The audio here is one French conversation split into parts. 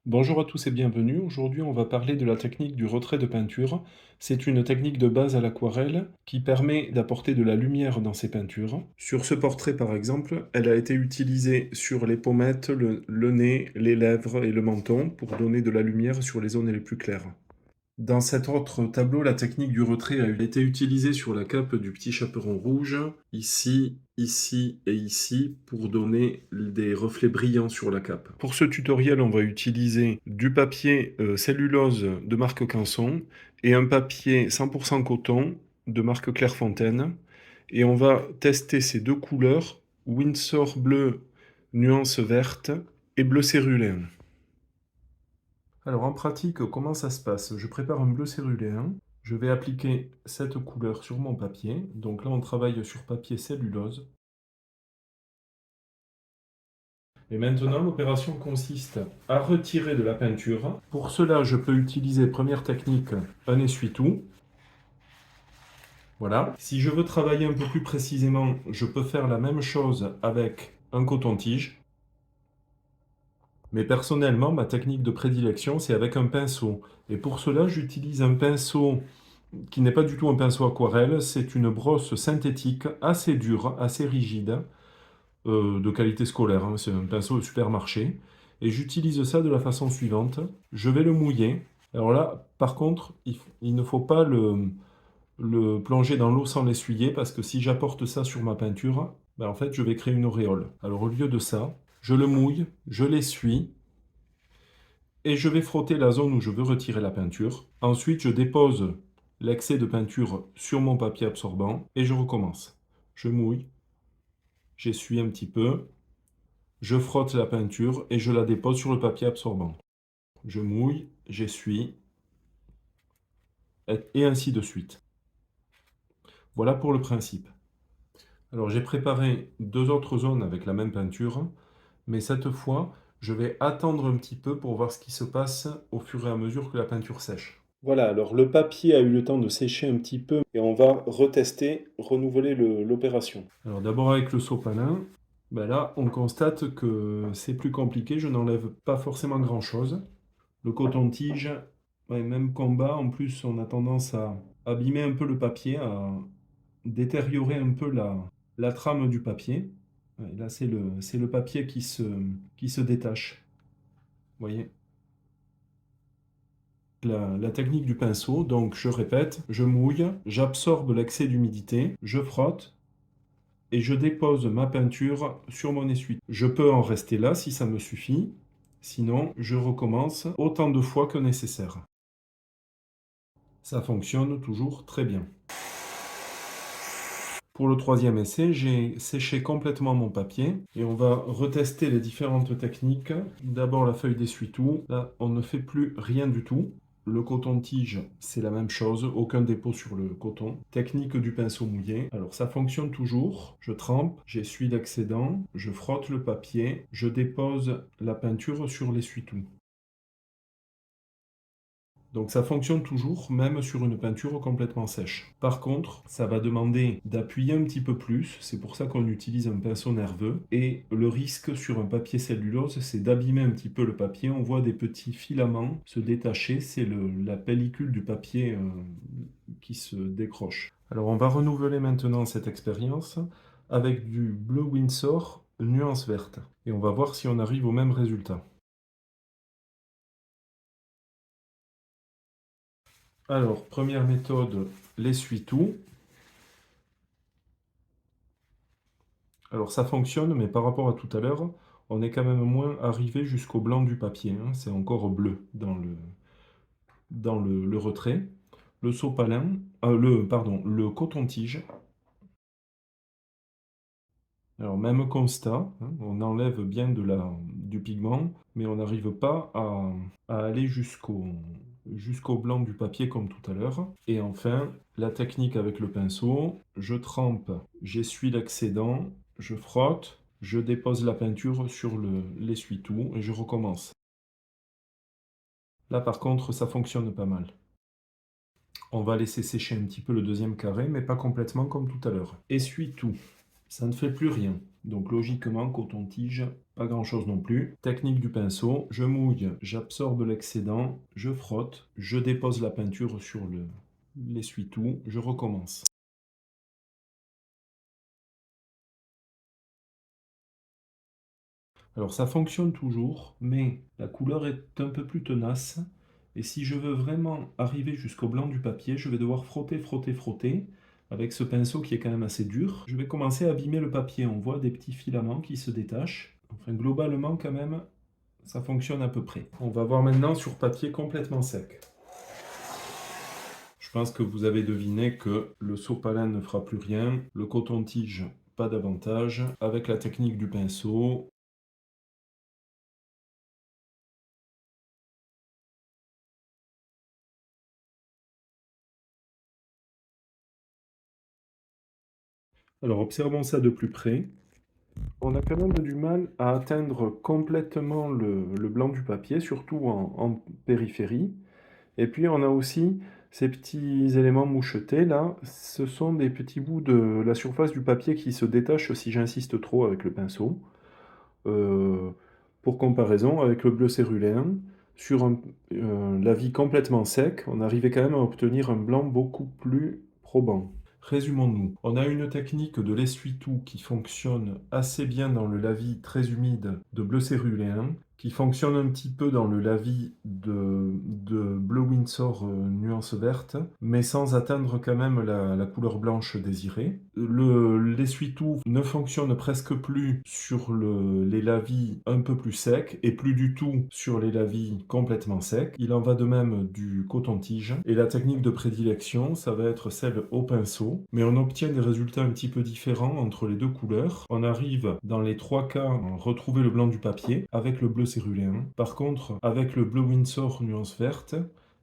Bonjour à tous et bienvenue. Aujourd'hui, on va parler de la technique du retrait de peinture. C'est une technique de base à l'aquarelle qui permet d'apporter de la lumière dans ses peintures. Sur ce portrait, par exemple, elle a été utilisée sur les pommettes, le nez, les lèvres et le menton pour donner de la lumière sur les zones les plus claires. Dans cet autre tableau, la technique du retrait a été utilisée sur la cape du petit chaperon rouge, ici, ici et ici, pour donner des reflets brillants sur la cape. Pour ce tutoriel, on va utiliser du papier cellulose de marque Canson et un papier 100% coton de marque Clairefontaine. Et on va tester ces deux couleurs, Windsor bleu nuance verte et bleu céruléen. Alors en pratique, comment ça se passe? Je prépare un bleu céruléen, je vais appliquer cette couleur sur mon papier. Donc là, on travaille sur papier cellulose. Et maintenant, l'opération consiste à retirer de la peinture. Pour cela, je peux utiliser, première technique, un essuie-tout. Voilà. Si je veux travailler un peu plus précisément, je peux faire la même chose avec un coton-tige. Mais personnellement, ma technique de prédilection, c'est avec un pinceau. Et pour cela, j'utilise un pinceau qui n'est pas du tout un pinceau aquarelle, c'est une brosse synthétique assez dure, assez rigide, de qualité scolaire, hein. C'est un pinceau de supermarché. Et j'utilise ça de la façon suivante. Je vais le mouiller. Alors là, par contre, il ne faut pas le plonger dans l'eau sans l'essuyer, parce que si j'apporte ça sur ma peinture, ben en fait, je vais créer une auréole. Alors au lieu de ça, je le mouille, je l'essuie, et je vais frotter la zone où je veux retirer la peinture. Ensuite, je dépose l'excès de peinture sur mon papier absorbant et je recommence. Je mouille, j'essuie un petit peu, je frotte la peinture et je la dépose sur le papier absorbant. Je mouille, j'essuie, et ainsi de suite. Voilà pour le principe. Alors j'ai préparé deux autres zones avec la même peinture, mais cette fois, je vais attendre un petit peu pour voir ce qui se passe au fur et à mesure que la peinture sèche. Voilà, alors le papier a eu le temps de sécher un petit peu et on va retester, renouveler l'opération. Alors d'abord avec le sopalin, ben là on constate que c'est plus compliqué, je n'enlève pas forcément grand-chose. Le coton-tige, ouais, même combat, en plus on a tendance à abîmer un peu le papier, à détériorer un peu la trame du papier. Ouais, là c'est le papier qui se détache, vous voyez? La technique du pinceau, donc je répète, je mouille, j'absorbe l'excès d'humidité, je frotte et je dépose ma peinture sur mon essuie. Je peux en rester là si ça me suffit, sinon je recommence autant de fois que nécessaire. Ça fonctionne toujours très bien. Pour le troisième essai, j'ai séché complètement mon papier et on va retester les différentes techniques. D'abord la feuille d'essuie-tout. Là, on ne fait plus rien du tout. Le coton-tige, c'est la même chose, aucun dépôt sur le coton. Technique du pinceau mouillé. Alors ça fonctionne toujours. Je trempe, j'essuie l'excédent, je frotte le papier, je dépose la peinture sur l'essuie-tout. Donc ça fonctionne toujours, même sur une peinture complètement sèche. Par contre, ça va demander d'appuyer un petit peu plus, c'est pour ça qu'on utilise un pinceau nerveux. Et le risque sur un papier cellulose, c'est d'abîmer un petit peu le papier. On voit des petits filaments se détacher, c'est la pellicule du papier qui se décroche. Alors on va renouveler maintenant cette expérience avec du bleu Windsor nuance verte. Et on va voir si on arrive au même résultat. Alors, première méthode, l'essuie-tout. Alors ça fonctionne, mais par rapport à tout à l'heure, on est quand même moins arrivé jusqu'au blanc du papier, hein. C'est encore bleu dans le retrait. Le sopalin, pardon, le coton-tige. Alors même constat, hein, on enlève bien du pigment, mais on n'arrive pas à aller jusqu'au blanc du papier comme tout à l'heure. Et enfin, la technique avec le pinceau, je trempe, j'essuie l'excédent, je frotte, je dépose la peinture sur l'essuie-tout et je recommence. Là par contre, ça fonctionne pas mal. On va laisser sécher un petit peu le deuxième carré, mais pas complètement comme tout à l'heure. Essuie-tout, ça ne fait plus rien. Donc logiquement, coton-tige, Pas grand-chose non plus. Technique du pinceau, je mouille, j'absorbe l'excédent, je frotte, je dépose la peinture sur l'essuie-tout, je recommence. Alors ça fonctionne toujours, mais la couleur est un peu plus tenace. Et si je veux vraiment arriver jusqu'au blanc du papier, je vais devoir frotter, frotter, frotter avec ce pinceau qui est quand même assez dur. Je vais commencer à abîmer le papier. On voit des petits filaments qui se détachent. Enfin, globalement, quand même, ça fonctionne à peu près. On va voir maintenant sur papier complètement sec. Je pense que vous avez deviné que le sopalin ne fera plus rien, le coton-tige pas davantage. Avec la technique du pinceau, alors observons ça de plus près. On a quand même du mal à atteindre complètement le blanc du papier, surtout en périphérie. Et puis on a aussi ces petits éléments mouchetés là, ce sont des petits bouts de la surface du papier qui se détachent si j'insiste trop avec le pinceau. Euh, pour comparaison, avec le bleu céruléen, sur l'avis complètement sec, on arrivait quand même à obtenir un blanc beaucoup plus probant. Résumons-nous. On a une technique de l'essuie-tout qui fonctionne assez bien dans le lavis très humide de bleu céruléen, qui fonctionne un petit peu dans le lavis de bleu Windsor nuance verte, mais sans atteindre quand même la couleur blanche désirée. L'essuie-tout ne fonctionne presque plus sur les lavis un peu plus secs et plus du tout sur les lavis complètement secs. Il en va de même du coton-tige. Et la technique de prédilection, ça va être celle au pinceau, mais on obtient des résultats un petit peu différents entre les deux couleurs. On arrive dans les trois cas à retrouver le blanc du papier avec le bleu céruléen. Par contre, avec le bleu Windsor nuance verte,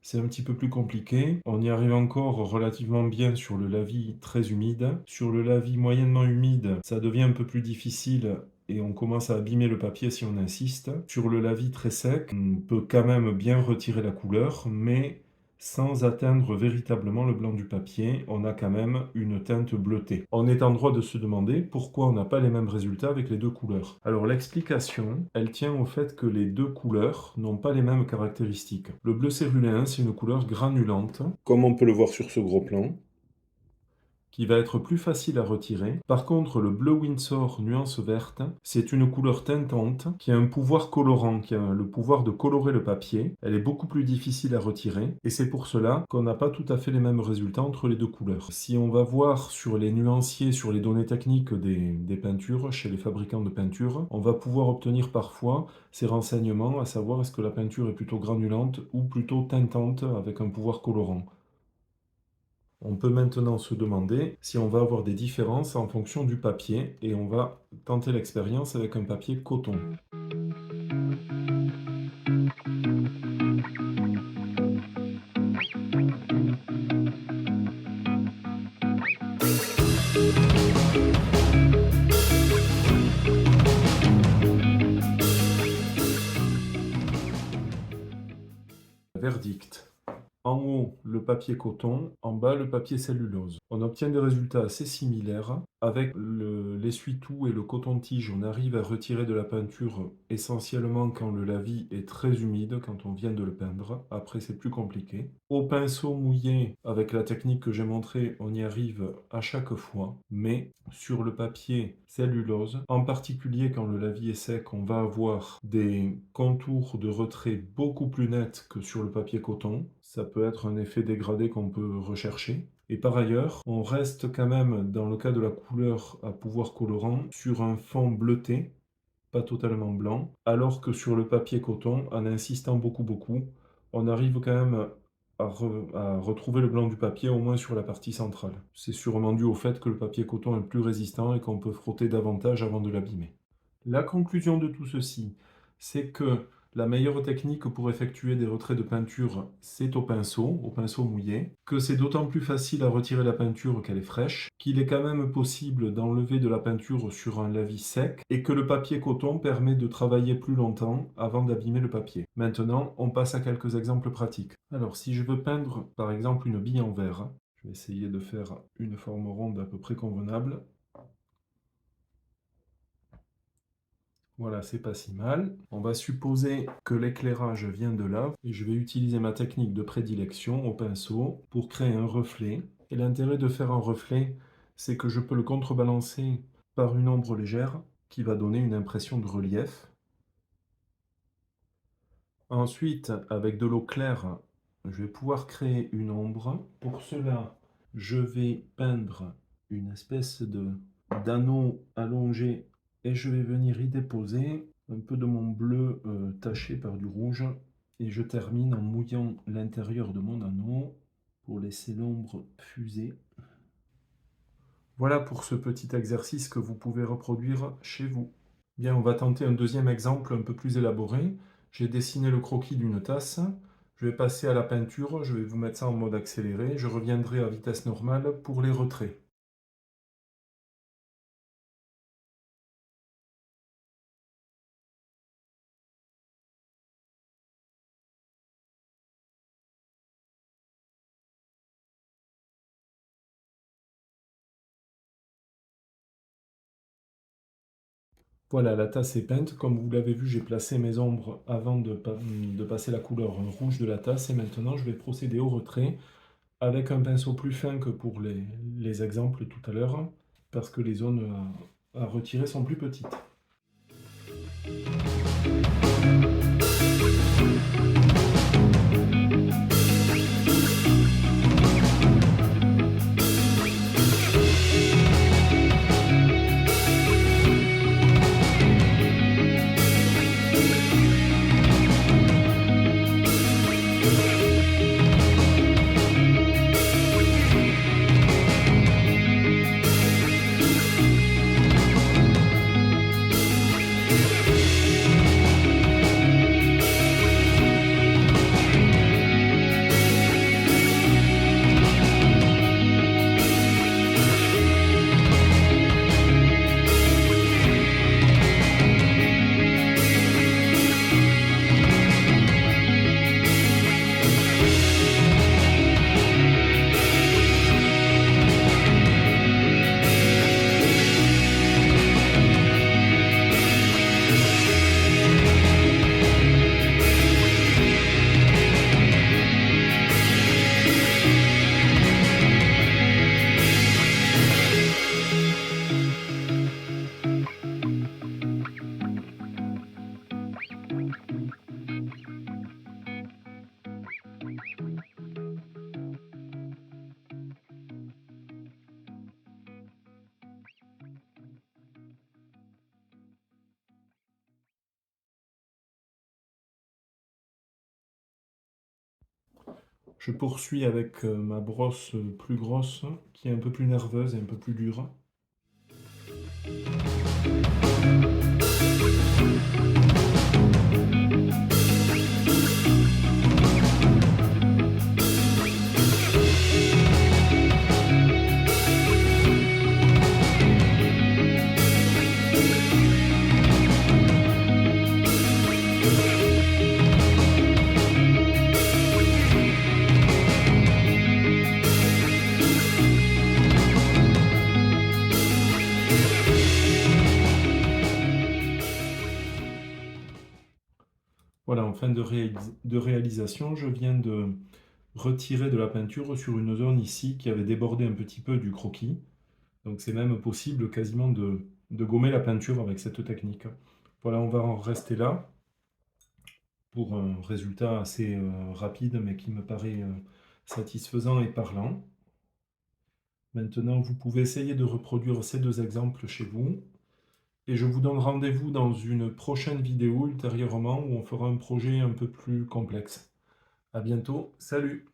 c'est un petit peu plus compliqué. On y arrive encore relativement bien sur le lavis très humide. Sur le lavis moyennement humide, ça devient un peu plus difficile et on commence à abîmer le papier si on insiste. Sur le lavis très sec, on peut quand même bien retirer la couleur, mais sans atteindre véritablement le blanc du papier, on a quand même une teinte bleutée. On est en droit de se demander pourquoi on n'a pas les mêmes résultats avec les deux couleurs. Alors l'explication, elle tient au fait que les deux couleurs n'ont pas les mêmes caractéristiques. Le bleu céruléen, c'est une couleur granulante, comme on peut le voir sur ce gros plan, qui va être plus facile à retirer. Par contre, le bleu Windsor nuance verte, c'est une couleur teintante qui a un pouvoir colorant, qui a le pouvoir de colorer le papier. Elle est beaucoup plus difficile à retirer et c'est pour cela qu'on n'a pas tout à fait les mêmes résultats entre les deux couleurs. Si on va voir sur les nuanciers, sur les données techniques des peintures, chez les fabricants de peinture, on va pouvoir obtenir parfois ces renseignements, à savoir est-ce que la peinture est plutôt granulante ou plutôt teintante avec un pouvoir colorant. On peut maintenant se demander si on va avoir des différences en fonction du papier et on va tenter l'expérience avec un papier coton. Verdict. En haut, le papier coton, en bas, le papier cellulose. On obtient des résultats assez similaires. Avec l'essuie-tout et le coton-tige, on arrive à retirer de la peinture essentiellement quand le lavis est très humide, quand on vient de le peindre. Après, c'est plus compliqué. Au pinceau mouillé, avec la technique que j'ai montrée, on y arrive à chaque fois. Mais sur le papier cellulose, en particulier quand le lavis est sec, on va avoir des contours de retrait beaucoup plus nets que sur le papier coton. Ça peut être un effet dégradé qu'on peut rechercher. Et par ailleurs, on reste quand même, dans le cas de la couleur à pouvoir colorant, sur un fond bleuté, pas totalement blanc, alors que sur le papier coton, en insistant beaucoup, on arrive quand même à retrouver le blanc du papier, au moins sur la partie centrale. C'est sûrement dû au fait que le papier coton est plus résistant et qu'on peut frotter davantage avant de l'abîmer. La conclusion de tout ceci, c'est que la meilleure technique pour effectuer des retraits de peinture, c'est au pinceau mouillé, que c'est d'autant plus facile à retirer la peinture qu'elle est fraîche, qu'il est quand même possible d'enlever de la peinture sur un lavis sec, et que le papier coton permet de travailler plus longtemps avant d'abîmer le papier. Maintenant, on passe à quelques exemples pratiques. Alors, si je veux peindre, par exemple, une bille en verre, je vais essayer de faire une forme ronde à peu près convenable. Voilà, c'est pas si mal. On va supposer que l'éclairage vient de là et je vais utiliser ma technique de prédilection au pinceau pour créer un reflet. Et l'intérêt de faire un reflet, c'est que je peux le contrebalancer par une ombre légère qui va donner une impression de relief. Ensuite, avec de l'eau claire, je vais pouvoir créer une ombre. Pour cela, je vais peindre une espèce de d'anneau allongé et je vais venir y déposer un peu de mon bleu taché par du rouge et je termine en mouillant l'intérieur de mon anneau pour laisser l'ombre fuser. Voilà pour ce petit exercice que vous pouvez reproduire chez vous. Bien, on va tenter un deuxième exemple un peu plus élaboré. J'ai dessiné le croquis d'une tasse. Je vais passer à la peinture. Je vais vous mettre ça en mode accéléré. Je reviendrai à vitesse normale pour les retraits. Voilà, la tasse est peinte. Comme vous l'avez vu, j'ai placé mes ombres avant de passer la couleur rouge de la tasse. Et maintenant, je vais procéder au retrait avec un pinceau plus fin que pour les exemples tout à l'heure, parce que les zones à retirer sont plus petites. Je poursuis avec ma brosse plus grosse, qui est un peu plus nerveuse et un peu plus dure. Voilà, en fin de réalisation, je viens de retirer de la peinture sur une zone ici qui avait débordé un petit peu du croquis. Donc c'est même possible quasiment de gommer la peinture avec cette technique. Voilà, on va en rester là pour un résultat assez rapide, mais qui me paraît satisfaisant et parlant. Maintenant, vous pouvez essayer de reproduire ces deux exemples chez vous. Et je vous donne rendez-vous dans une prochaine vidéo ultérieurement où on fera un projet un peu plus complexe. À bientôt, salut!